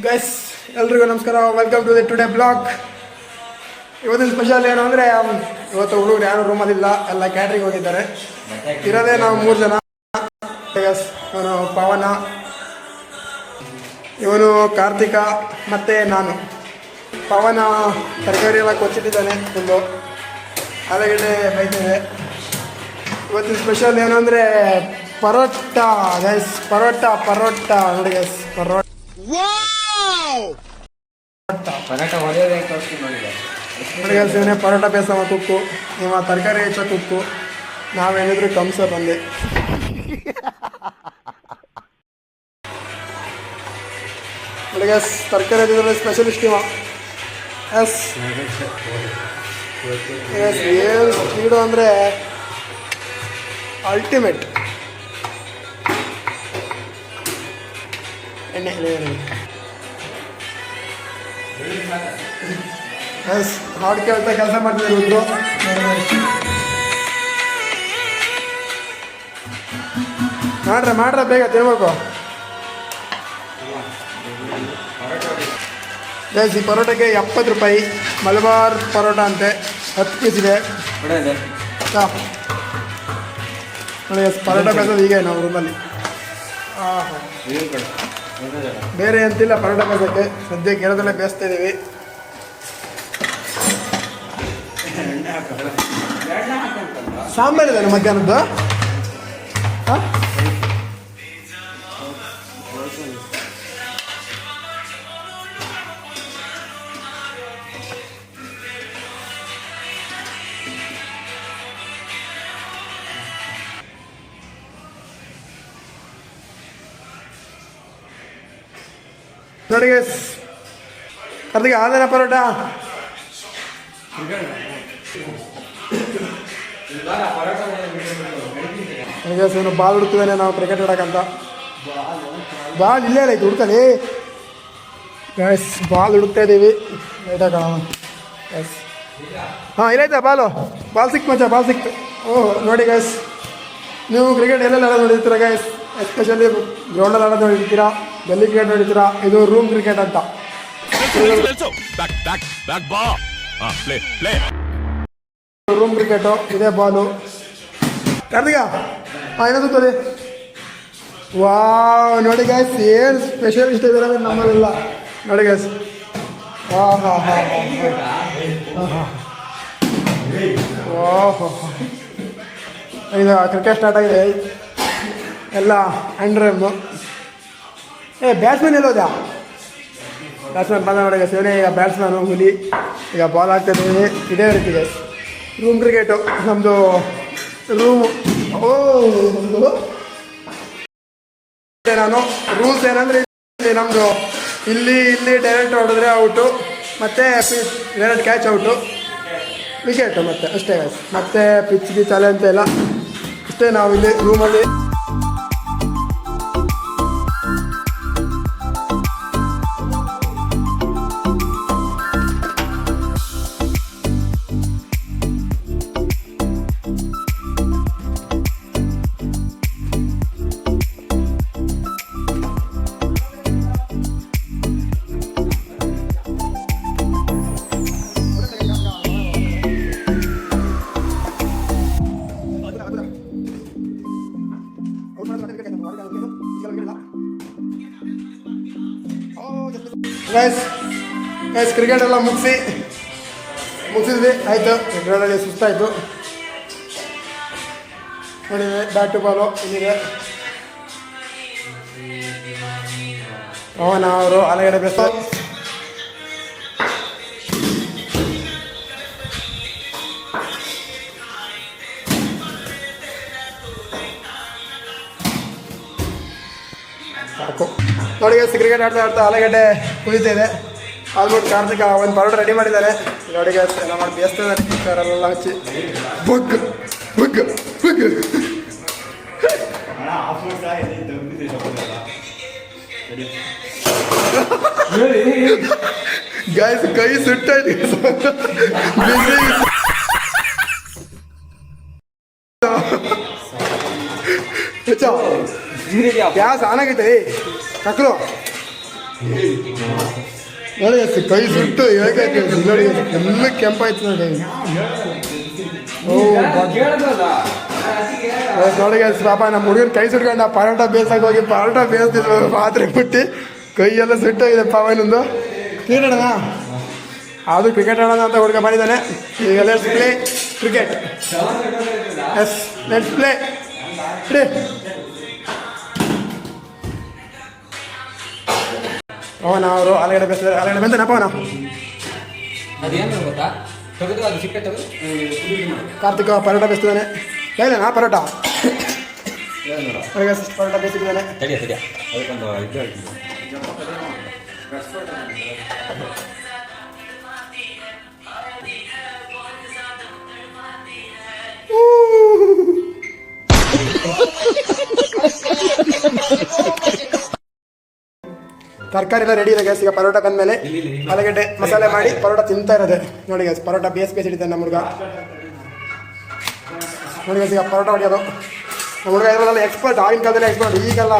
Guys ಎಲ್ರಿಗೂ ನಮಸ್ಕಾರ, welcome to the today blog. ಇವತ್ತಿನ ಸ್ಪೆಷಲ್ ಏನು ಅಂದರೆ, ಇವತ್ತು ಹುಡುಗರು ಯಾರು ರೂಮಲ್ಲಿಲ್ಲ, ಎಲ್ಲ ಕ್ಯಾಟ್ರಿಂಗ್ ಹೋಗಿದ್ದಾರೆ. ಇರೋದೇ ನಾವು 3 ಜನ. ಇವನು ಪವನ, ಇವನು ಕಾರ್ತಿಕ ಮತ್ತು ನಾನು. ಪವನ ತರಕಾರಿ ಎಲ್ಲ ಕೊಚ್ಚಿಟ್ಟಿದ್ದಾನೆ, ಫುಲ್ಲು ಆಲೂಗಡ್ಡೆ ಬೈತಿದೆ. ಇವತ್ತಿನ ಸ್ಪೆಷಲ್ ಏನು ಅಂದರೆ ಪರೋಟ ಗೈಸ್, ಪರೋಟ ನೋಡಿ ಗೈಸ್, ಪರೋಟ ಇವನೇ ಪರೋಟ ಬೇಸವ ಕುಕ್ಕು, ಇವ ತರಕಾರಿ ಹೆಚ್ಚ ಕುಕ್ಕು, ನಾವೇನಿದ್ರು ಕಂಸ ಬಂದೆ. ನೋಡಿ ಗೈಸ್, ತರಕಾರಿ ಇದ್ರಲ್ಲಿ ಸ್ಪೆಷಲಿಸ್ಟ್ ಇವ. ಎಸ್ ಎಸ್, ಏನು ಸ್ಪೀಡು ಅಂದರೆ ಅಲ್ಟಿಮೇಟ್. ಎಣ್ಣೆ ಎಸ್, ಹಾಡು ಕೇಳ್ತಾ ಕೆಲಸ ಮಾಡ್ತಿದ್ರು ಇದ್ರು. ಮಾಡ್ರ ಬೇಗ ತಿಳ್ಬೇಕು. ಎಸ್, ಈ ಪರೋಟಕ್ಕೆ 70 ರೂಪಾಯಿ. ಮಲಬಾರ್ ಪರೋಟ ಅಂತೆ, 10 ಪೀಸ್ ಇದೆ. ನೋಡಿ ಎಸ್, ಪರೋಟ ಬೇಸೋದು ಹೀಗೆ ನಾವು ರೂಮಲ್ಲಿ. ಬೇರೆ ಅಂತಿಲ್ಲ ಪರೋಟ ಬೇಸೋಕ್ಕೆ, ಸದ್ಯಕ್ಕೆ ಇರೋದಲ್ಲೇ ಬೇಯಿಸ್ತಾ ಇದ್ದೀವಿ. ಸಾಂಬಾರು ಇದೆ ಮಧ್ಯಾಹ್ನದ್ದು. ಹಾಂ, ನೋಡಿ ಗೈಸ್, ಕಾರ್ತಿಕ್ ಆದೇನ ಪರೋಟ? ಇವನು ಬಾಲ್ ಹುಡುಕ್ತಿದ್ದಾನೆ, ನಾವು ಕ್ರಿಕೆಟ್ ಆಡೋಕ್ಕಂತ. ಬಾಲ್ ಇಲ್ಲೇ ಆಯ್ತು ಹುಡ್ಕಲಿ ಗೈಸ್, ಬಾಲ್ ಹುಡುಕ್ತಾ ಇದ್ದೀವಿ. ಲೈಟಾಗ ಎಸ್, ಹಾಂ ಇಲ್ಲೈತಾ ಬಾಲ್ ಸಿಕ್ತು ಮಚ್ಚ, ಬಾಲ್ ಸಿಕ್ತು. ಓಹ್ ನೋಡಿ ಗೈಸ್, ನೀವು ಕ್ರಿಕೆಟ್ ಎಲ್ಲೆಲ್ಲ ಆಡೋದು ನೋಡಿರ್ತೀರ ಗೈಸ್, ಎಸ್ಪೆಷಲಿ ಗ್ರೌಂಡಲ್ಲಿ ಆಡೋದು ನೋಡಿರ್ತೀರಾ, ಗಲ್ಲಿ ಕ್ರಿಕೆಟ್ ನೋಡಿರ್ತೀರಾ. ಇದು ರೂಮ್ ಕ್ರಿಕೆಟ್ ಅಂತ. ರೂಮ್ ಕ್ರಿಕೆಟು, ಇದೇ ಬಾಲು. ಕಾರ್ತಿಕ ಹಾಂ, ಏನೋ ಸುತ್ತದೆ. ವಾವ್, ನೋಡಿ ಗೈಸ್, ಏನು ಸ್ಪೆಷಲಿಸ್ಟ್ ಇದ್ದಾರೆ ಅಂದರೆ ನಮ್ಮಲ್ಲೆಲ್ಲ. ನೋಡಿ ಗೈಸ್, ಹಾಂ ಹಾಂ ಹಾಂ ಹಾಂ ಓಹೋ, ಇದು ಕ್ರಿಕೆಟ್ ಸ್ಟಾರ್ಟ್ ಆಗಿದೆ. ಎಲ್ಲ ಹ್ಯಾಂಡ್ರಮ್ಮು. ಬ್ಯಾಟ್ಸ್ಮನ್ ಎಲ್ಲೋದ್ಯಾ? ಬ್ಯಾಟ್ಸ್ಮನ್ ಬಂದ ನೋಡಿ ಗೈಸ್, ಇವನೇ ಈಗ ಬ್ಯಾಟ್ಸ್ಮನು, ಹುಲಿ. ಈಗ ಬಾಲ್ ಆಗ್ತಾಯಿದ್ದೀವಿ. ಇದೇ ರೀತಿ ಗೈಸ್ ರೂಮ್ ಕ್ರಿಕೆಟು ನಮ್ಮದು ರೂಮು. ನಾನು ರೂಲ್ಸ್ ಏನಂದರೆ, ನಮ್ಮದು ಇಲ್ಲಿ ಡೈರೆಕ್ಟ್ ಹೊಡೆದ್ರೆ ಔಟು, ಮತ್ತು ಡೈರೆಕ್ಟ್ ಕ್ಯಾಚ್ ಔಟು, ವಿಕೆಟು, ಮತ್ತು ಅಷ್ಟೇ ಗೈಸ್. ಮತ್ತು ಪಿಚ್ ಚಾಲೆ ಅಂತ ಇಲ್ಲ, ಅಷ್ಟೇ ನಾವು ಇಲ್ಲಿ ರೂಮಲ್ಲಿ. ಗೈಸ್ ಕ್ರಿಕೆಟ್ ಎಲ್ಲ ಮುಗಿಸಿದ್ವಿ, ಆಯಿತು. ಕ್ರಿಕೆಟಲ್ಲಿ ಸುಸ್ತಾಯಿತು. ನೋಡಿದೆ ಬ್ಯಾಟು ಬಾಲು ಇಲ್ಲಿದೆ. ಪವನ ಅವರು ಆಲೂಗಡ್ಡೆ ಬೇಸೋ. ಸಾಕು ನೋಡಿ ಗೈಸ್, ಕ್ರಿಕೆಟ್ ಆಡ್ತಾ ಆಲೂಗಡ್ಡೆ ಕುದೀತಿದೆ. ಆಲ್ಮೋಸ್ಟ್ ಕಾರ್ತಿಕ ಒಂದು ಪರೋಟ ರೆಡಿ ಮಾಡಿದ್ದಾರೆ. ನೋಡಿ ಗೈಸ್, ಎಲ್ಲ ಮಾಡಿ ಬೇಯಿಸ್ತಿದ್ದಾರೆ, ಕುಕ್ಕರಲ್ಲೆಲ್ಲ ಹಚ್ಚಿ. ಬುಗ್ ಬುಗ್ ಬುಗ್ ಗೈಸ್, ಕೈ ಸುಟ್ಟಾಯ್ತು. ಗ್ಯಾಸ್ ಆನ್ ಆಗೈತೆ. ಕಕ್ಲು ನೋಡಿ ಕೈ ಸುಟ್ಟು ಹೇಗೆ ನೋಡಿ ಎಲ್ಲ ಕೆಂಪಾಯ್ತು ನೋಡಿ. ನೋಡಿ ಪಾಪ ನಮ್ಮ ಹುಡುಗನ ಕೈ ಸುಟ್ಕೊಂಡು ಪರೋಟ ಬೇಯಿಸಕ್ಕೆ ಹೋಗಿ ಪರೋಟ ಬೇಯಿಸ್ತಿದ್ವು ಪಾತ್ರೆ ಬಿಟ್ಟು ಕೈ ಎಲ್ಲ ಸುಟ್ಟೋಗಿದೆ ಪಾವನೊಂದು. ಕ್ರಿಕೆಟ್ ಆಡೋಣ, ಅದು ಕ್ರಿಕೆಟ್ ಆಡೋಣ ಅಂತ ಹುಡುಗ ಮಾಡಿದ್ದಾನೆ. ಈಗ let's play cricket. Yes let's play. ಅವನ ಅವರು ಆಲೂಗಡ್ಡೆ ಬೇಯಿಸಿದ್ರೆ ಆಲೂಗಡ್ಡೆ ಬಂತೇನಪ್ಪ ಅವನ ಕಾರ್ತಿಕ ಪರೋಟ ಬೇಯಿಸ್ತಿದ್ದಾನೆ. ಹೇಳೇನಾ ಪರೋಟ ಪರೋಟ ಬೇಯಿಸಿದ್ದಾನೆ. ತರಕಾರಿ ಎಲ್ಲ ರೆಡಿ ಇದೆ ಗ್ಯಾಸ್. ಈಗ ಪರೋಟ ಬಂದಮೇಲೆ ಆಲೂಗಡ್ಡೆ ಮಸಾಲೆ ಮಾಡಿ ಪರೋಟ ತಿಂತಾ ಇರೋದೆ ನೋಡಿ ಗ್ಯಾಸ್. ಪರೋಟ ಬೇಯಿಸಿಡ್ತಾನೆ ನಮ್ಮ ಹುಡುಗ. ನೋಡಿ ಗ್ಯಾಸ್, ಈಗ ಪರೋಟ ಹೊಡೆಯೋದು ನಮ್ಮ ಹುಡುಗ ಇದರಲ್ಲ ಎಕ್ಸ್ಪರ್ಟ್. ಆಗಿನ ಕಾಲದಲ್ಲಿ ಎಕ್ಸ್ಪರ್ಟ್, ಈಗಲ್ಲ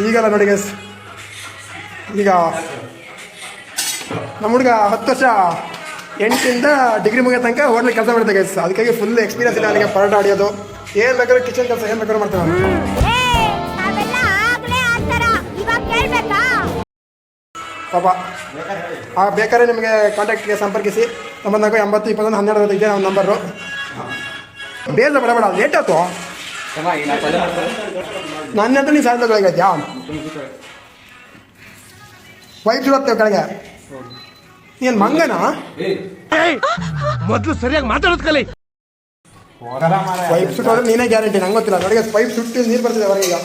ಈಗಲ್ಲ ನೋಡಿ ಗ್ಯಾಸ್. ಈಗ ನಮ್ಮ ಹುಡುಗ 10 ವರ್ಷ 8ರಿಂದ ಡಿಗ್ರಿ ಮುಗಿಯೋ ತನಕ ಹೋಟ್ಲಿಗೆ ಕೆಲಸ ಮಾಡ್ತಾ ಗ್ಯಾಸ್. ಅದಕ್ಕಾಗಿ ಫುಲ್ ಎಕ್ಸ್ಪೀರಿಯನ್ಸ್ ಇದೆ ನನಗೆ ಪರೋಟ ಹೊಡೆಯೋದು. ಏನು ಬೇಕಾದ್ರೂ ಕಿಚನ್ ಕೆಲಸ ಏನು ಬೇಕಾದ್ರೂ ಮಾಡ್ತಾನೆ. ಪಾಪ ಬೇಕಾದ್ರೆ ನಿಮಗೆ ಕಾಂಟ್ಯಾಕ್ಟ್ಗೆ ಸಂಪರ್ಕಿಸಿ 94 80 21 12 ಇದೆ ನಮ್ಮ ನಂಬರು. ಬೇಗ ಬರಬೇಡ, ಲೇಟ್ ಆಯ್ತು. ನನ್ನ ಹತ್ರ ನೀನು ಸಾಯಂಕಾಲ ಇದೆಯಾ ವೈಫ್ ಸುಡುತ್ತೆ ಕೆಳಗೆ. ಏನು ಮಂಗನಾ? ಮೊದಲು ಸರಿಯಾಗಿ ಮಾತಾಡೋದು ಕಲಿ. ಪೈಪ್ ಸುಟ್ಟೋದ್ರೆ ನೀನೇ ಗ್ಯಾರಂಟಿ, ನಂಗೆ ಗೊತ್ತಿಲ್ಲ. ನೋಡಿ ಪೈಪ್ ಸುಟ್ಟು ನೀರು ಬರ್ತಿದೆ ಹೊರಗೆ. ಈಗ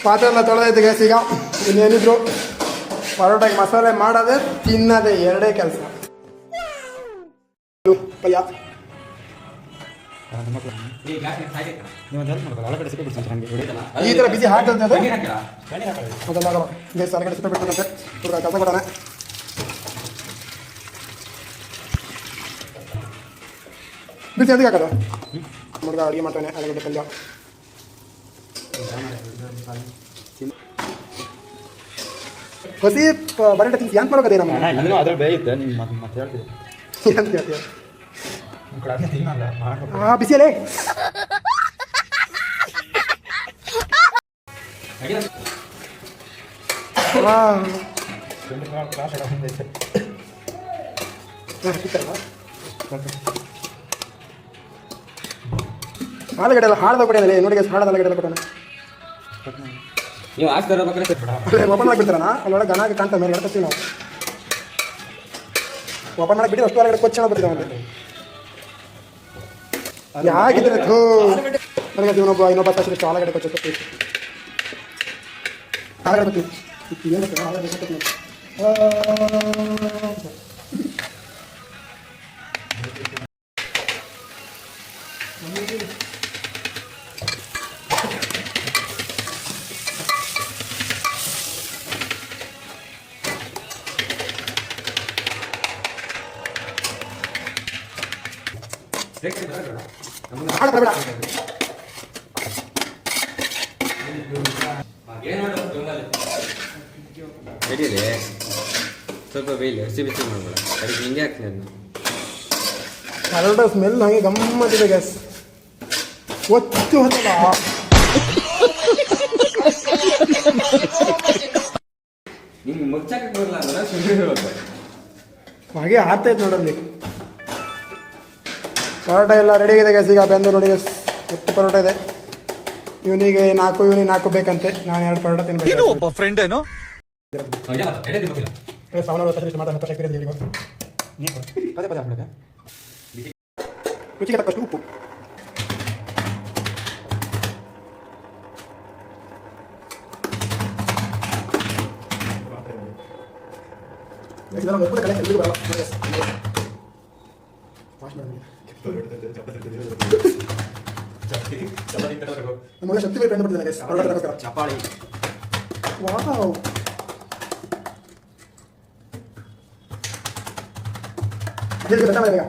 ಪಾತ್ರೆ ಎಲ್ಲ ತೊಳೆದೈತೆ ಗ್ಯಾಸ್. ಈಗ ಇನ್ನೇನಿದ್ರು ಪರೋಟಾಗಿ ಮಸಾಲೆ ಮಾಡೋದೇ ತಿನ್ನೋದೇ ಎರಡೇ ಕೆಲಸ. ಪಯ್ಯ ಈ ಥರ ಬಿಸಿ ಹಾಕ್ತಂತೆ ಅದು ಅದೆಲ್ಲ ಗ್ಯಾಸ್ ಹೊರಗಡೆ ಸಿಪ್ಪೆ ಬಿಡ್ತಂತೆ. ಹುಡುಗ ಕೆಲಸ ಕೊಡೋಣ. ಬಿಸಿ ಅದಕ್ಕೆ ಹಾಕೋದು ಹುಡುಗ ಅಡುಗೆ ಮಾಡ್ತಾನೆ. ಆಲೂಗಡ್ಡೆ ಪಲ್ಯ ಹೊಸಿ ಬರೋಟ ತಿನ್ಸಿ ಏನು ಮಾಡೋದೇ ನಮ್ಮ ಅದ್ರ ಬೇಯುತ್ತೆ. ನಿಮ್ಮ ಮತ್ತೆ ಹೇಳ್ತೀವಿ ಏನು ಹೇಳ್ತೀಯ? ಹಾಂ ಬಿಸಿಯಲ್ಲೇ ಆಲೂಗಡ್ಡೆ ಎಲ್ಲ ಹಾಳ್ದ ಕೊಟ್ಟಿದ್ದಾನೆ ನೋಡಿ. ಹಾಳದ ಆಲೂಗಡ್ಡೆ ಎಲ್ಲ ಕೊಟ್ಟಾನೆ. ನೀವು ಓಪನ್ ಮಾಡಿಬಿಡ್ತಾರಣ ಅಲ್ಲೊಳಗೆ ಗನಾಗಿ ಕಾಣ್ತಾ ಮೇಲೆ ಹೇಳ್ತೀವಿ ನಾವು. ಓಪನ್ ಮಾಡಿ ಬಿಡಿ ಅಷ್ಟು ಹೊರಗಡೆ ಕೊಚ್ಚ ಬರ್ತೀವಿ ಅವನಿಗೆ. ಯಾಕಿದ್ರೆ ನನಗೆ ಇನ್ನೊಬ್ಬ ತಾಸಿಷ್ಟು ಆಲೂಗಡ್ಡೆ ಕೊಚ್ಚ ಆಲೂಗಡ್ಡೆ ಏನು ಆಲೂಗಡ್ಡೆ ನಡೀರಿ ಸ್ವಲ್ಪ ಬೇಯಿಲಿ. ಹಸಿ ಬಿಸಿ ಮಾಡ್ಬೇಡ, ಅದಕ್ಕೆ ಹಿಂಗೆ ಹಾಕ್ತೀನಿ ಅದನ್ನ. ಪರೋಟ ಸ್ಮೆಲ್ ಹಾಗೆ ಗಮ್ಮತ್ತಿದೆ ಗ್ಯಾಸ್. ಒತ್ತು ಹೊತ್ತಲ್ಲ ನಿಮ್ಗೆ ಮುಚ್ಚಕ್ಕೆ ಬರಲ್ಲ ಅಂದ್ರೆ ಸುಮ್ಮನೆ ಇರುತ್ತೆ. ಹಾಗೆ ಆಗ್ತೈತೆ ನೋಡಲ್ಲಿ. ಪರೋಟ ಎಲ್ಲ ರೆಡಿ ಆಗಿದೆ ಗ್ಯಾಸ್. ಈಗ ಬೆಂದು ನೋಡಿ ಗ್ಯಾಸ್, ಎಷ್ಟು ಪರೋಟ ಇದೆ. ಇವನಿಗೆ 4 ಬೇಕಂತೆ. ನಾನು 2 ಪರೋಟ ತಿನ್ಬೇಕು. ಫ್ರೆಂಡ್ ಏನು ರುಚಿಗೆ ತಕ್ಕಷ್ಟು ಉಪ್ಪು. ಉಪ್ಪು ಕಲೆ ಎಲ್ಲಿಗೂ ಬರಲ್ಲ. ನಮಗೆ ಶಕ್ತಿ ಬೇಕು ಅಂತ ಬಿಡ್ತಿದ್ದಾನೆ ಚಪಾಳಿ. ವಾವ್ ಜಲ್ದಿ ಬತ್ತ ಬೇಗ.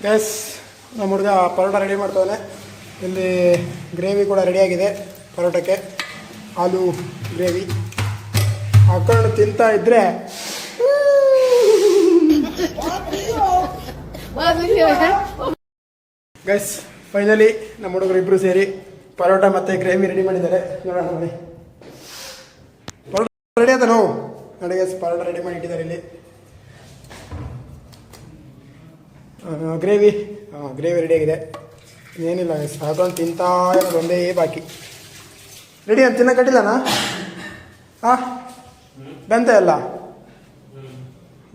ಗೈಸ್ ನಮ್ಮ ಹುಡುಗ ಪರೋಟ ರೆಡಿ ಮಾಡ್ತಾನೆ. ಇಲ್ಲಿ ಗ್ರೇವಿ ಕೂಡ ರೆಡಿಯಾಗಿದೆ. ಪರೋಟಕ್ಕೆ ಆಲೂ ಗ್ರೇವಿ ಹಾಕೊಂಡು ತಿಂತಾ ಇದ್ರೆ ಗೈಸ್ ಫೈನಲಿ ನಮ್ಮ ಹುಡುಗರು ಇಬ್ಬರು ಸೇರಿ ಪರೋಟ ಮತ್ತು ಗ್ರೇವಿ ರೆಡಿ ಮಾಡಿದ್ದಾರೆ. ನೋಡೋಣ ನೋಡಿ. ಪರೋಟ ರೆಡಿ ಆಯ್ತಾ ನಾವು ನೋಡಿ ಗೈಸ್, ಪರೋಟ ರೆಡಿ ಮಾಡಿ ಇಟ್ಟಿದ್ದಾರೆ ಇಲ್ಲಿ. ಗ್ರೇವಿ ರೆಡಿಯಾಗಿದೆ. ಏನಿಲ್ಲ ಗೈಸ್, ಹಾಕೊಂಡು ತಿಂತಾ ಇರೋದು ಒಂದೇ ಬಾಕಿ. ರೆಡಿ ಅಂತ ತಿನ್ನೋ ಕಟ್ಟಿಲ್ಲನಾ? ಹಾಂ ಬಂತ ಎಲ್ಲ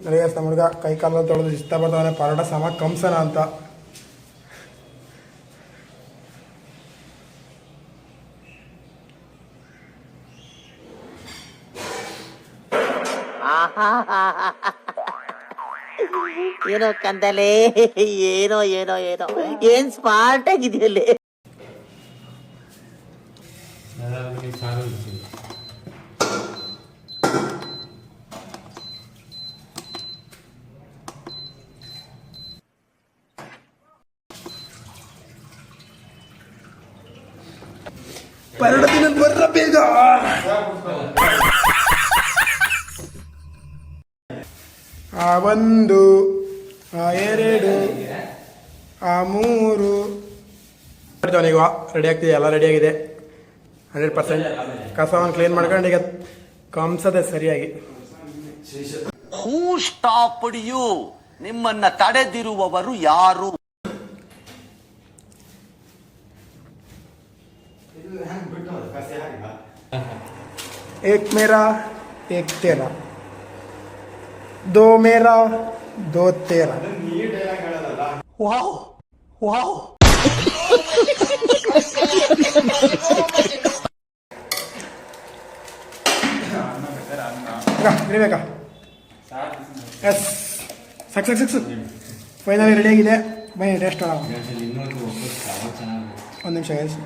ನೋಡಿ ಗೈಸ್, ನಮ್ಮ ಹುಡುಗ ಕೈ ಕಾಲ ತೊಳೆದು ಇಷ್ಟ ಬರ್ತಾನೆ ಪರೋಟ ಸಮ ಕಂಸನ ಅಂತ. ಏನೋ ಕಂದಲೆ, ಏನೋ ಏನೋ ಏನೋ ಏನ್ ಸ್ಮಾರ್ಟ್ ಆಗಿದೆಯಲ್ಲೇ. ಪರೋಟ ತಿನ್ನೋದು ಬರ್ರ ಬೇಗ. ಒಂದು, ಎರಡು, ಮೂರು ಈಗ ರೆಡಿ ಆಗ್ತಿದೆ. ಎಲ್ಲ ರೆಡಿಯಾಗಿದೆ 100%. ಕಸವನ್ನು ಕ್ಲೀನ್ ಮಾಡ್ಕೊಂಡು ಈಗ ಕಂಸದೆ ಸರಿಯಾಗಿ. ಹೂ ಸ್ಟಾಪ್ಡ್ ಯು? ನಿಮ್ಮನ್ನ ತಡೆದಿರುವವರು ಯಾರು? ಏಕ್ ಮೇರಾ ಏಕ್ ತೇರಾ, दो मेरा दो तेरा. Wow wow. ಬೇಕಾ? ಎಸ್, ಸಕ್ಸಸ್ ಫೈನಲಿ ರೆಡಿಯಾಗಿದೆ. ಬನ್ನಿ ಟೇಸ್ಟ್ ಮಾಡೋಣ. ಒಂದು ನಿಮಿಷ ಗೈಸ್.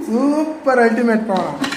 ಸೂಪರ್ ಅಲ್ಟಿಮೇಟ್ ಮಾಡೋಣ.